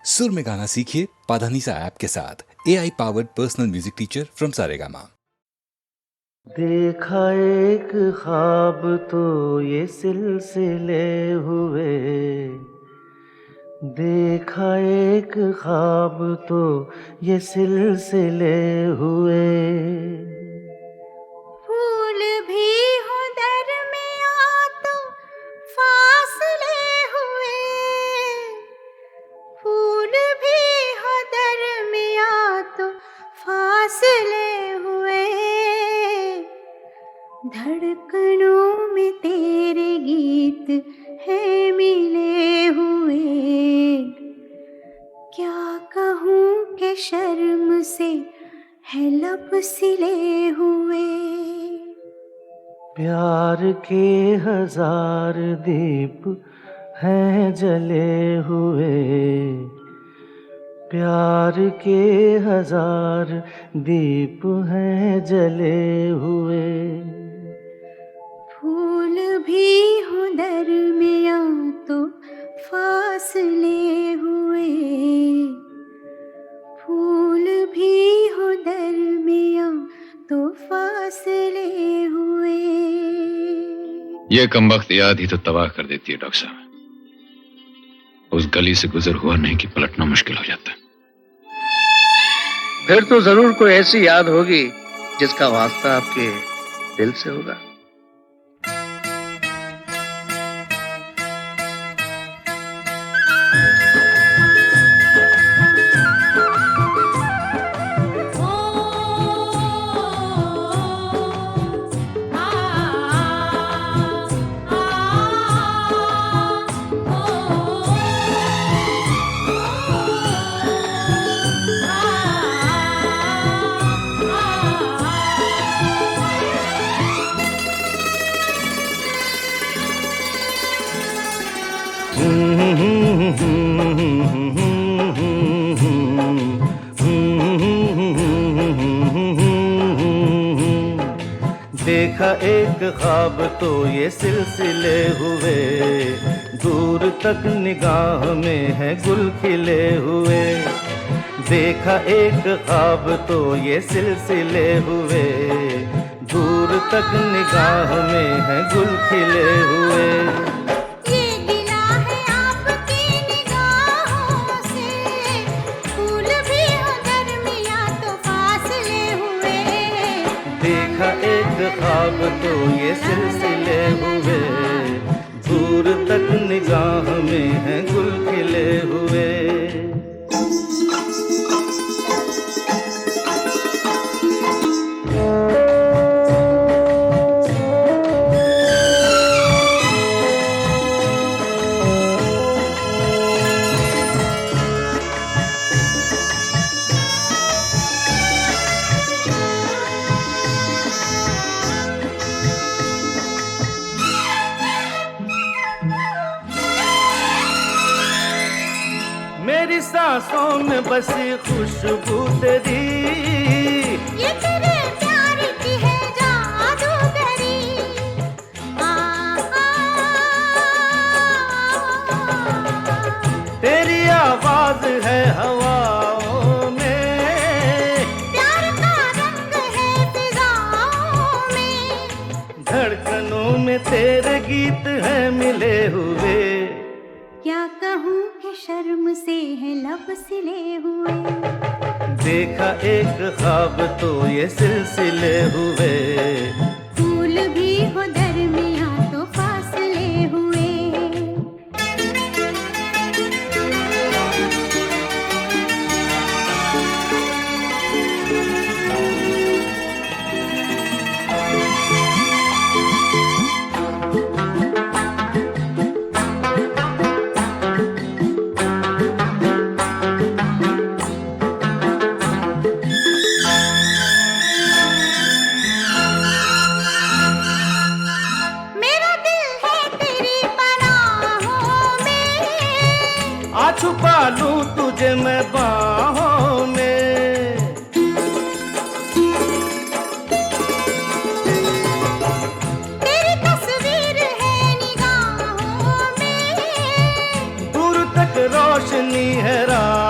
सुर में गाना सीखिए पाधानीसा ऐप के साथ। AI powered personal music teacher from Saregama. देखा एक ख्वाब तो ये सिलसिले हुए, देखा एक ख्वाब तो ये सिलसिले हुए। फूल भी हो दरमियाँ तो फासले हुए, फूल भी हो दरमियाँ तो फासले हुए। धड़कनों में तेरे गीत है मिले हुए, क्या कहूँ कि शर्म से है लब सिले हुए। प्यार के हजार दीप हैं जले हुए, प्यार के हजार दीप हैं जले हुए। फूल भी हो दरमियाँ तो फासले हुए, फूल भी हो दरमियाँ तो फासले हुए। ये कमबख्त याद ही तो तबाह कर देती है डॉक्टर साहब। उस गली से गुजर हुआ नहीं कि पलटना मुश्किल हो जाता है। फिर तो जरूर कोई ऐसी याद होगी जिसका वास्ता आपके दिल से होगा। देखा एक ख्वाब तो ये सिलसिले हुए, दूर तक निगाह में है गुल खिले हुए। देखा एक ख्वाब तो ये सिलसिले हुए, दूर तक निगाह में है गुल खिले हुए। ये गिला है आपकी निगाहों से, फूल भी हो दरमियाँ तो फासले हुए। देखा एक ख्वाब तो ये सिलसिले हुए, दूर तक निगाह में है गुल खिले हुए। मेरी सांसों में बसी खुशबू तेरी, ये तेरे प्यार की है जादूगरी। तेरी आवाज है हवाओं में, प्यार का रंग है फिजाओं में। धड़कनों में तेरे गीत हैं मिले हुए। क्या कहूँ कि शर्म से है लब सिले हुए। देखा एक ख्वाब तो ये सिलसिले हुए, फूल भी हो दरमियाँ तो फासले हुए। छुपा लूं तुझे मैं बाहों में। तेरी तस्वीर है निगाहों में, दूर तक रोशनी है राह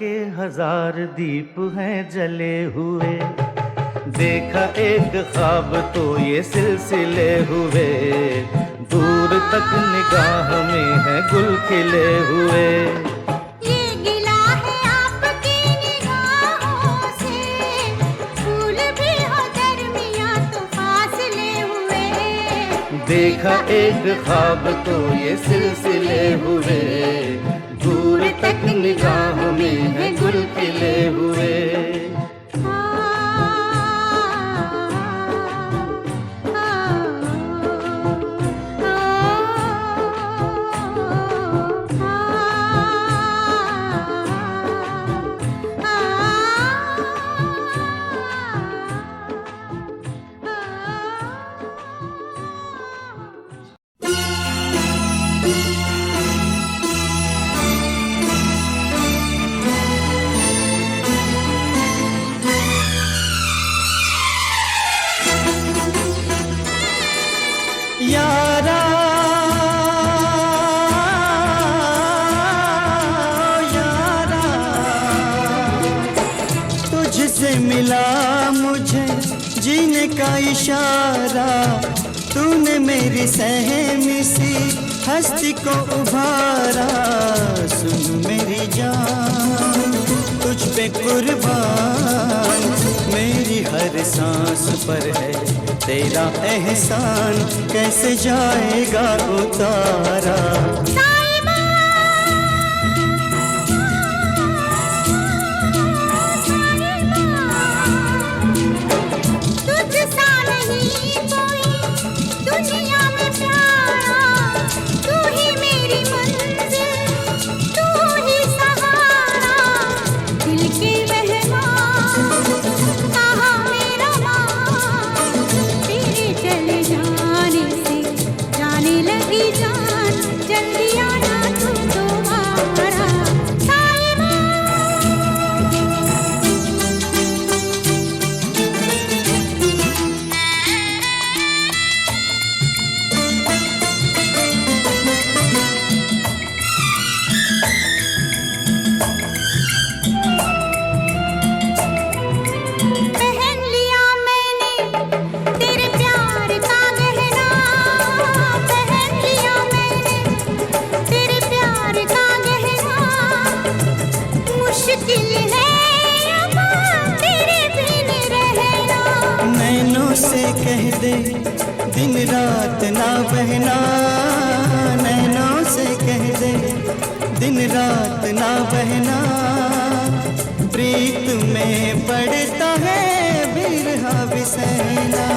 के 1000 दीप हैं जले हुए। देखा एक ख्वाब तो ये सिलसिले हुए, दूर तक निगाह में है गुल खिले हुए। ये गिला है आपकी निगाहों से, फूल भी हो दरमियां तो फासले हुए। देखा एक ख्वाब तो ये सिलसिले हुए, दूर तक निगाह में है गुल खिले हुए। यारा यारा तुझसे मिला मुझे जीने का इशारा, तूने मेरी सहमी सी हस्ती को उभारा। सुन मेरी जान तुझ पे कुर्बान, मेरी हर सांस पर है तेरा एहसान, कैसे जाएगा उतारा। कह दे दिन रात ना बहना, नैनों से कह दे दिन रात ना बहना। प्रीत में पड़ता है बिरहा बिसैना।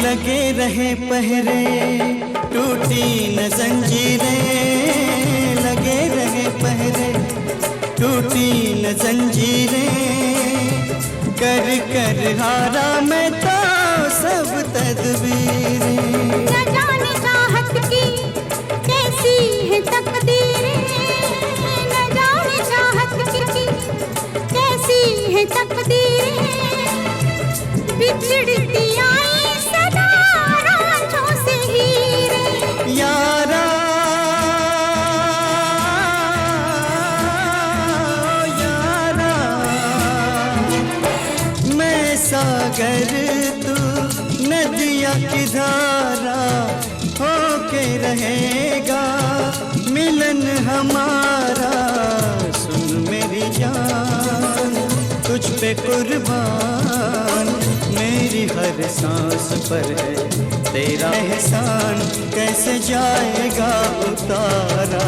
लगे रहे पहरे टूटी न जंजीरें, लगे रहे पहरे टूटी न जंजीरें। कर कर हारा मैं तो सब तदबीरें। न जाने चाहत की कैसी है तकदीरें, न जाने चाहत की कैसी है तकदीरें। बिछड़ती आई सदा रांझों से हीरे। यारा यारा मैं सागर तू नदिया की धारा, होके रहेगा मिलन हमारा। सुन मेरी जान तुझ पे कुर्बान, मेरी हर सांस पर है तेरा एहसान कैसे जाएगा उतारा।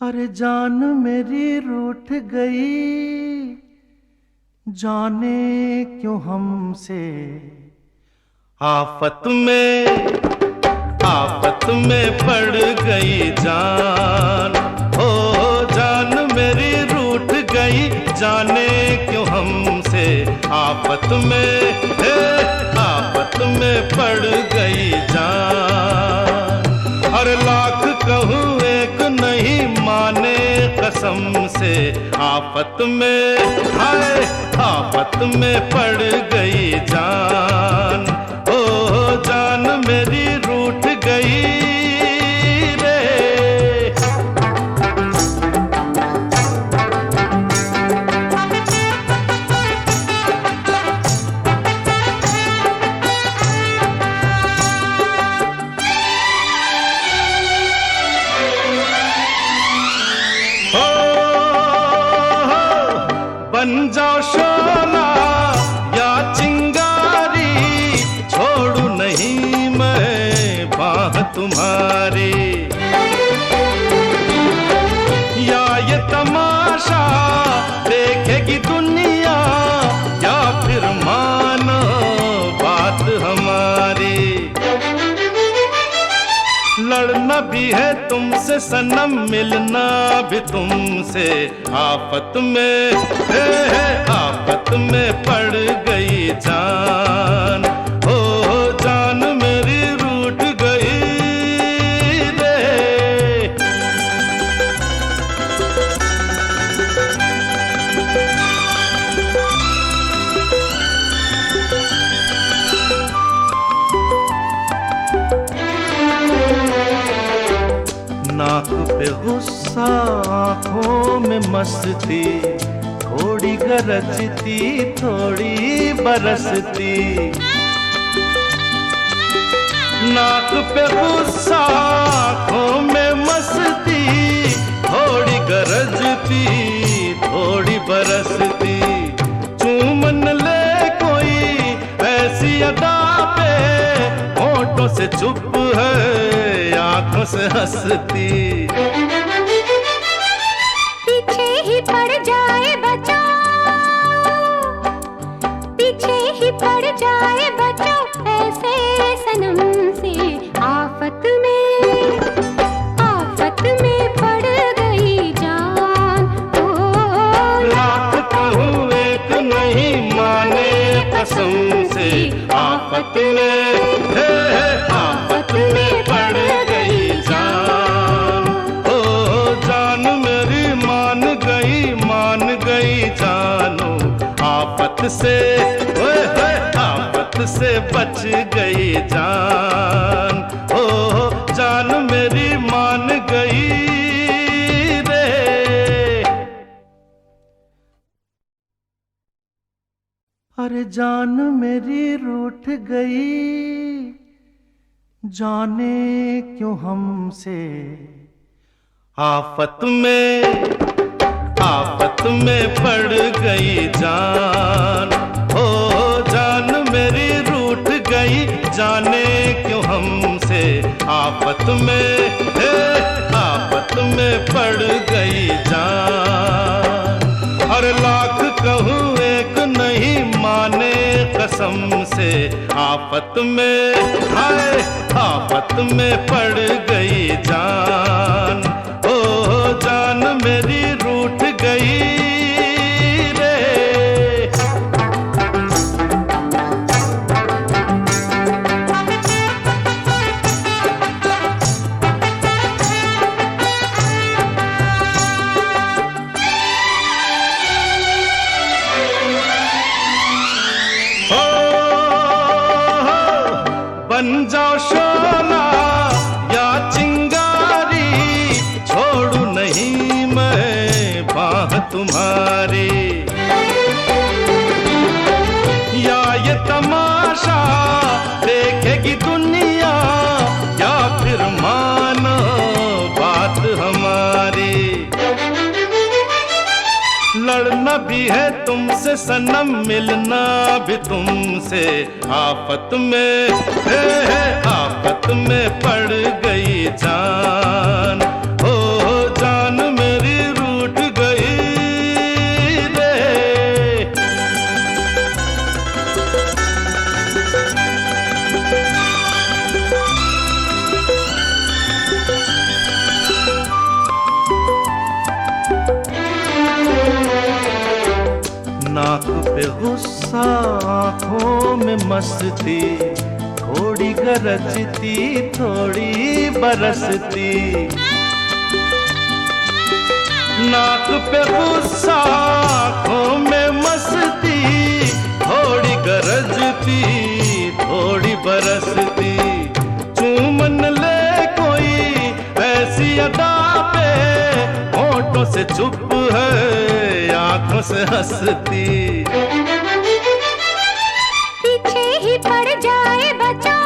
अरे जान मेरी रूठ गई, जाने क्यों हमसे आफत में पड़ गई जान। ओ जान मेरी रूठ गई, जाने क्यों हमसे आफत में पड़ गई जान। हर लाख कहूँ एक नहीं माने कसम से, आफत में पड़ गई जान। ओ जान मेरी रूठ गई रे। बन जाओ शोला या चिंगारी, छोड़ू नहीं मैं बाह तुम्हारी। या ये तमाशा देखेगी दुनिया, या फिर मानो बात हमारी। लड़ना भी है तुमसे सनम, मिलना भी तुमसे आफत में पड़ गई जान। ओ जान मेरी रूठ गई रे। नाक पे गुस्सा, आंखों में मस्ती, थोड़ी गरजती थोड़ी बरसती। नाक पे गुस्सा, आंखों में मस्ती, थोड़ी गरजती थोड़ी बरसती। चूमन ले कोई ऐसी अदा पे, होठों से चुप है आंखों से हंसती। पीछे ही पड़ जाए बचाओ, पीछे ही पड़ जाए बचाओ ऐसे सनम से। आफत में पड़ गई जान। ओ लाख कहूँ एक नहीं माने कसम से, आफत में पड़ गई जान। ओ जान मेरी मान गई जानो आफत से। ओए आफत से बच गई जान। ओ जान मेरी मान गई रे। अरे जान मेरी रूठ गई, जाने क्यों हमसे आफत में पड़ गई जान। ओ जान मेरी रूठ गई, जाने क्यों हमसे आफत में पड़ गई जान। हर लाख कहूँ एक नहीं माने कसम से, आफत में पड़ गई जान। ओ जान मेरी रूठ गई रे। बन जाओ शोला या चिंगारी, छोड़ू नहीं मैं बाह तुम्हारी। या ये तमाशा देखेगी दुनिया, या फिर मानो बात हमारी। लड़ना भी है तुमसे सनम, मिलना भी तुमसे आफत में पड़ गई जान। ओ जान पे गुस्सा आंखों में मस्ती, थोड़ी गरजती थोड़ी बरसती। नाक पे गुस्सा आंखों में मस्ती, थोड़ी गरजती थोड़ी बरसती। चूमन ले कोई ऐसी अदा पे, होठों से चुप है आंखों से हंसती। पीछे ही पड़ जाए बच्चों,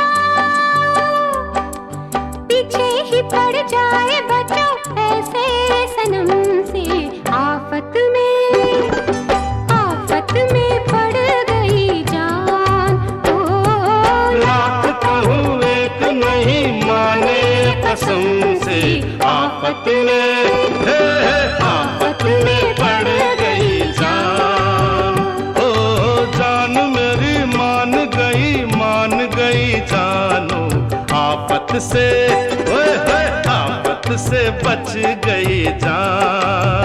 पीछे ही पड़ जाए बच्चों, ऐसे सनम से आफत में पड़ गई जान। ओ लाख कहूँ एक नहीं माने कसम से, आफत में आफत में पड़ गई जान। ओ जान मेरी मान गई जानो, आफत से आफत से बच गई जान।